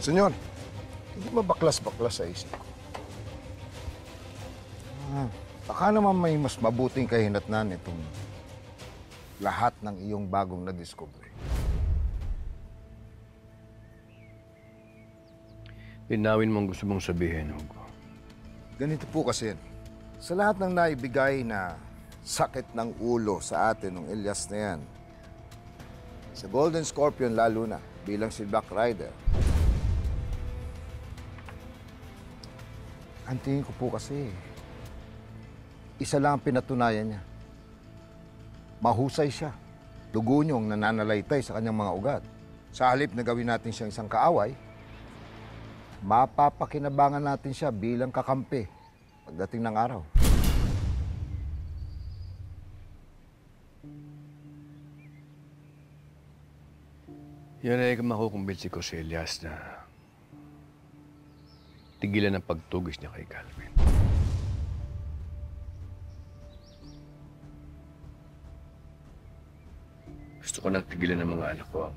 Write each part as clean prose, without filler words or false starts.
Senyor, hindi ba baklas-baklas sa isip ko? Baka naman may mas mabuting kahinatnan itong lahat ng iyong bagong nadiskubre. Linawin mo ang gusto mong sabihin, Hugo. Ganito po kasi, sa lahat ng naibigay na sakit ng ulo sa atin ng Elias na yan, sa Golden Scorpion lalo na, bilang si Black Rider, ang tingin ko po kasi, isa lang ang pinatunayan niya. Mahusay siya. Dugunyong nananalaytay sa kanyang mga ugat. Sa halip na gawin natin siyang isang kaaway, mapapakinabangan natin siya bilang kakampi pagdating ng araw. Yan ay makukumbinsi ko si Elias na tigilan ang pagtugis niya kay Calvin. Gusto ko nang tigilan ng mga anak ko ang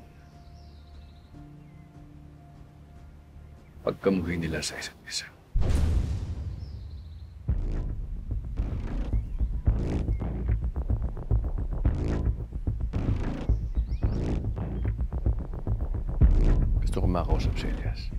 pagkamuhi nila sa isa't isa. Gusto ko makausap si Elias.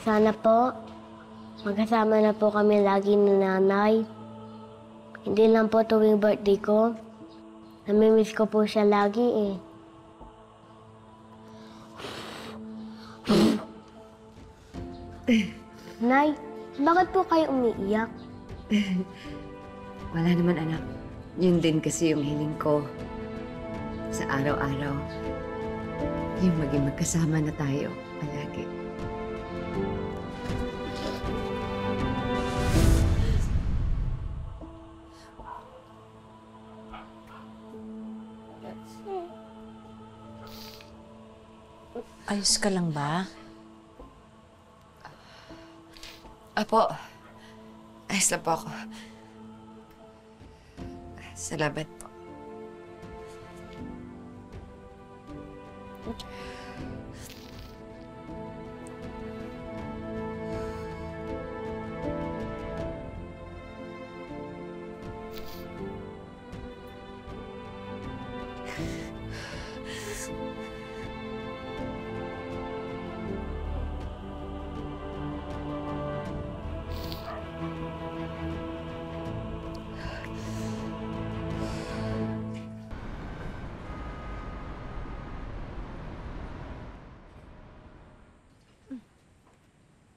Sana po, magkasama na po kami lagi ni nanay. Hindi lang po tuwing birthday ko. Namimiss ko po siya lagi eh. Nay, bakit po kayo umiiyak? Wala naman, anak. Yun din kasi yung hiling ko sa araw-araw. Yung maging magkasama na tayo palagi. Ayos ka lang ba? Apo, ayos lang po ako. Salamat po.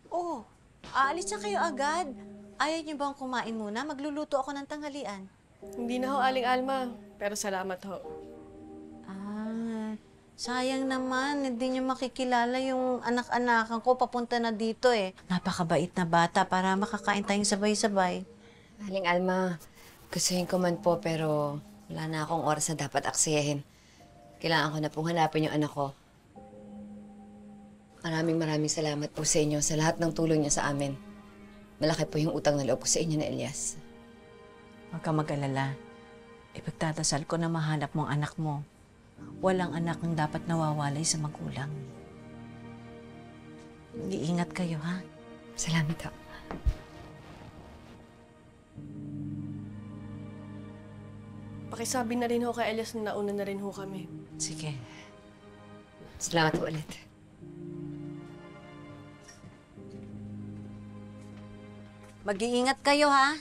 Oh, aalis na kayo agad. Ayaw niyo bang kumain muna? Magluluto ako ng tanghalian. Hindi na ho, Aling Alma. Pero salamat ho. Ah, sayang naman. Hindi niyo makikilala yung anak-anakan ko. Papunta na dito eh. Napakabait na bata para makakain tayong sabay-sabay. Aling Alma, Gustuhin ko man po, pero wala na akong oras na dapat aksayahin. Kailangan ko na pong hanapin yung anak ko. Maraming salamat po sa inyo sa lahat ng tulong niyo sa amin. Malaki po yung utang na loob ko sa inyo na Elias. Huwag ka mag-alala. Ipagtatasal ko na mahanap mo ang anak mo. Walang anak ang dapat nawawalay sa magulang. Iingat kayo, ha? Salamat ho. Pakisabi na rin ho kay Elias na nauna na rin ho kami. Sige. Salamat po ulit. Mag-iingat kayo, ha?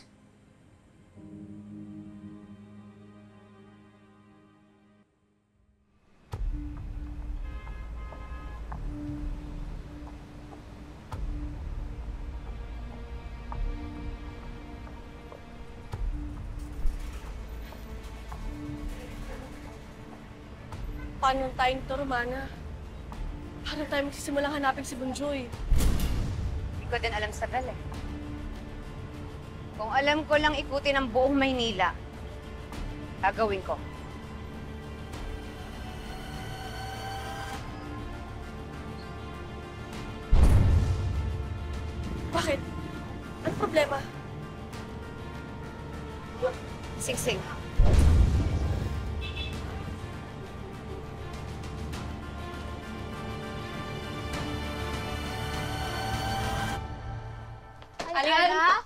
Paano tayong to, Romana? Paano tayo magsisimulang hanapin si Bonjoy? Hindi ko din alam sa Bel eh. Kung alam ko lang ikutin ang buong Maynila, gagawin ko. Bakit? Anong problema? Singsing. Alma?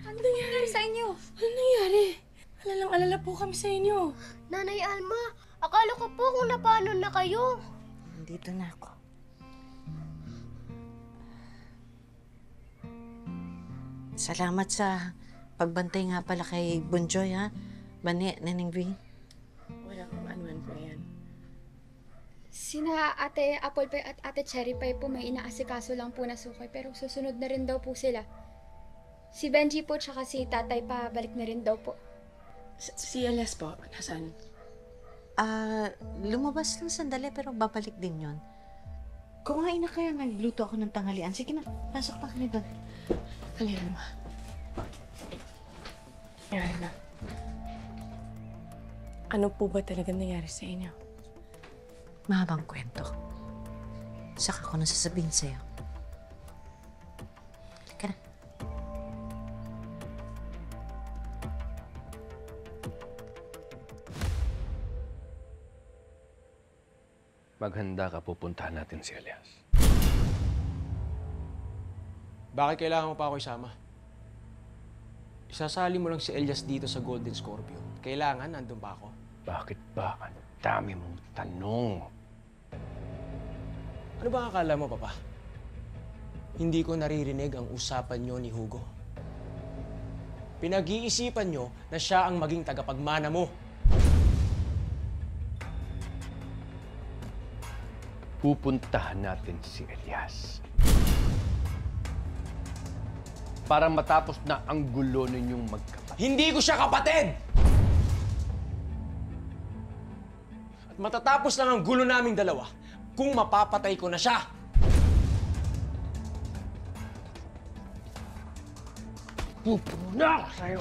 Ano nangyari sa inyo? Ano nangyari? Alalang-alala po kami sa inyo. Nanay Alma, akala ko po kung napano na kayo. Nandito na ako. Salamat sa pagbantay nga pala kay Bonjoy, ha? Bani, Naning V. Wala kang anuman po yan. Sina Ate Apple Pie at Ate Cherry Pie po may inaasikaso lang po na sukoy pero susunod na rin daw po sila. Si Benji po tsaka si Tatay pa balik na rin daw po. Si Elias po, nasaan? Lumabas lang sandali pero babalik din yon. Kumain na kaya nagluto ako ng tanghalian. Sige na, pasok pa kami doon. Halika naman. Yan na. Ano po ba talaga nangyari sa inyo? Mahabang kwento. Saka ko na sasabihin sa'yo. Halika na. Maghanda ka, pupuntahan natin si Elias. Bakit kailangan mo pa ako isama? Isasali mo lang si Elias dito sa Golden Scorpio. Kailangan nandun pa ako. Bakit ba? Ang dami mong tanong. Ano ba akala mo, Papa? Hindi ko naririnig ang usapan nyo ni Hugo. Pinag-iisipan nyo na siya ang maging tagapagmana mo. Pupuntahan natin si Elias. Para matapos na ang gulo ninyong magkapatid. Hindi ko siya kapatid! At matatapos lang ang gulo naming dalawa kung mapapatay ko na siya. Pupuna ako sa'yo.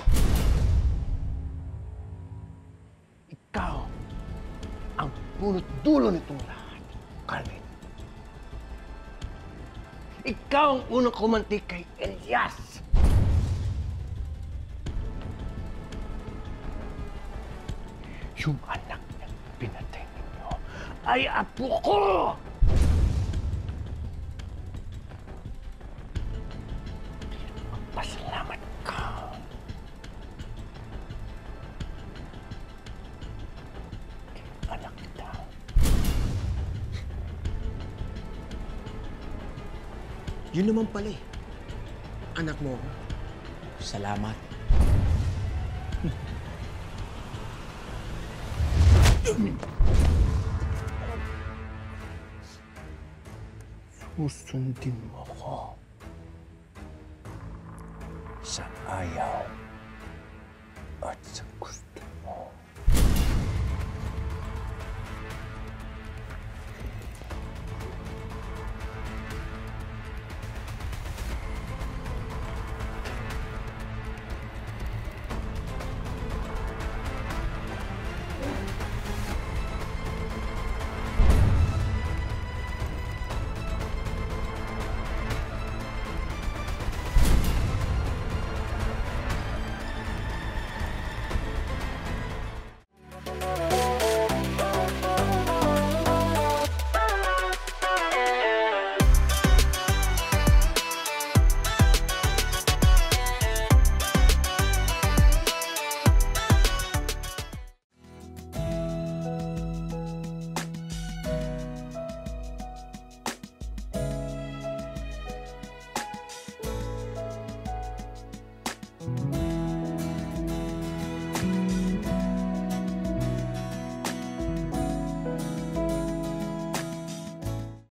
Ikaw ang punot dulo nitong lahat, Carmen. Ikaw ang unang kumantik kay Elias. Yung anak na pinatay ninyo ay apo ko! Magpasalamat ka. Anak kita. Yun naman pala eh. Anak mo. Salamat. Susundin mo ko sa ayaw